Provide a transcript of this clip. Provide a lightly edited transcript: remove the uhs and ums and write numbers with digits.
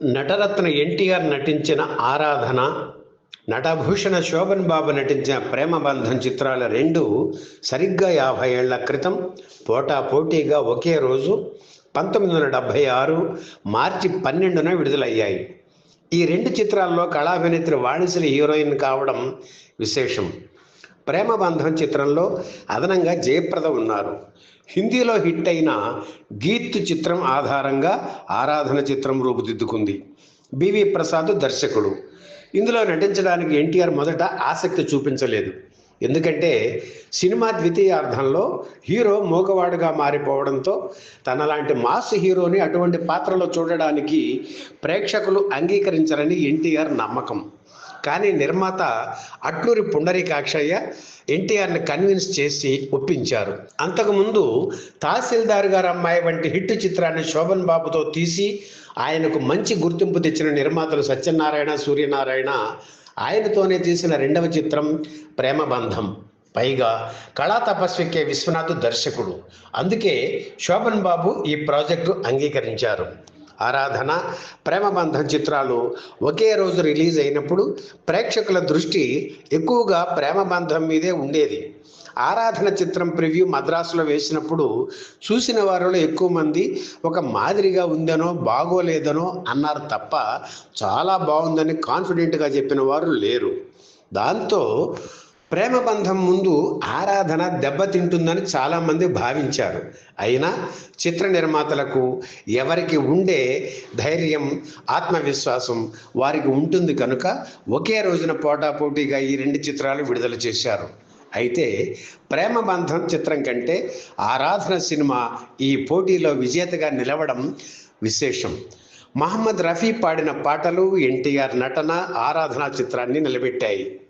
నటరత్న ఎన్టీఆర్ నటించిన ఆరాధన, నటభూషణ శోభన్ బాబు నటించిన ప్రేమబంధం చిత్రాల రెండు సరిగ్గా 50 ఏళ్ల క్రితం పోటాపోటీగా ఒకే రోజు 1976 మార్చి 12న విడుదలయ్యాయి. ఈ రెండు చిత్రాల్లో కళాభినేత్రి వాణిశ్రీ హీరోయిన్ కావడం విశేషం. ప్రేమబంధం చిత్రంలో అదనంగా జయప్రద ఉన్నారు. హిందీలో హిట్ అయిన గీత్ చిత్రం ఆధారంగా ఆరాధన చిత్రం రూపుదిద్దుకుంది. బివి ప్రసాద్ దర్శకుడు. ఇందులో నటించడానికి ఎన్టీఆర్ మొదట ఆసక్తి చూపించలేదు. ఎందుకంటే సినిమా ద్వితీయార్థంలో హీరో మూగవాడుగా మారిపోవడంతో తనలాంటి మాస్ హీరోని అటువంటి పాత్రలో చూడడానికి ప్రేక్షకులు అంగీకరించరని ఎన్టీఆర్ నమ్మకం. కానీ నిర్మాత అట్లూరి పుండరీకాక్షయ్య ఎన్టీఆర్ని కన్విన్స్ చేసి ఒప్పించారు. అంతకుముందు తహసీల్దార్ గారు అమ్మాయి వంటి హిట్ చిత్రాన్ని శోభన్ బాబుతో తీసి ఆయనకు మంచి గుర్తింపు తెచ్చిన నిర్మాతలు సత్యనారాయణ, సూర్యనారాయణ ఆయనతోనే తీసిన రెండవ చిత్రం ప్రేమబంధం. పైగా కళా తపస్వి కె. విశ్వనాథ్ దర్శకుడు. అందుకే శోభన్ బాబు ఈ ప్రాజెక్టు అంగీకరించారు. ఆరాధన, ప్రేమబంధం చిత్రాలు ఒకే రోజు రిలీజ్ అయినప్పుడు ప్రేక్షకుల దృష్టి ఎక్కువగా ప్రేమబంధం మీదే ఉండేది. ఆరాధన చిత్రం ప్రివ్యూ మద్రాసులో వేసినప్పుడు చూసిన వారిలో ఎక్కువ మంది ఒక మాదిరిగా ఉందనో బాగోలేదనో అన్నారు తప్ప చాలా బాగుందని కాన్ఫిడెంట్గా చెప్పిన వారు లేరు. దాంతో ప్రేమబంధం ముందు ఆరాధన దెబ్బతింటుందని చాలామంది భావించారు. అయినా చిత్ర నిర్మాతలకు ఎవరికి ఉండే ధైర్యం, ఆత్మవిశ్వాసం వారికి ఉంటుంది కనుక ఒకే రోజున పోటాపోటీగా ఈ రెండు చిత్రాలు విడుదల చేశారు. అయితే ప్రేమబంధం చిత్రం కంటే ఆరాధన సినిమా ఈ పోటీలో విజేతగా నిలవడం విశేషం. మహమ్మద్ రఫీ పాడిన పాటలు, ఎన్టీఆర్ నటన ఆరాధన చిత్రాన్ని నిలబెట్టాయి.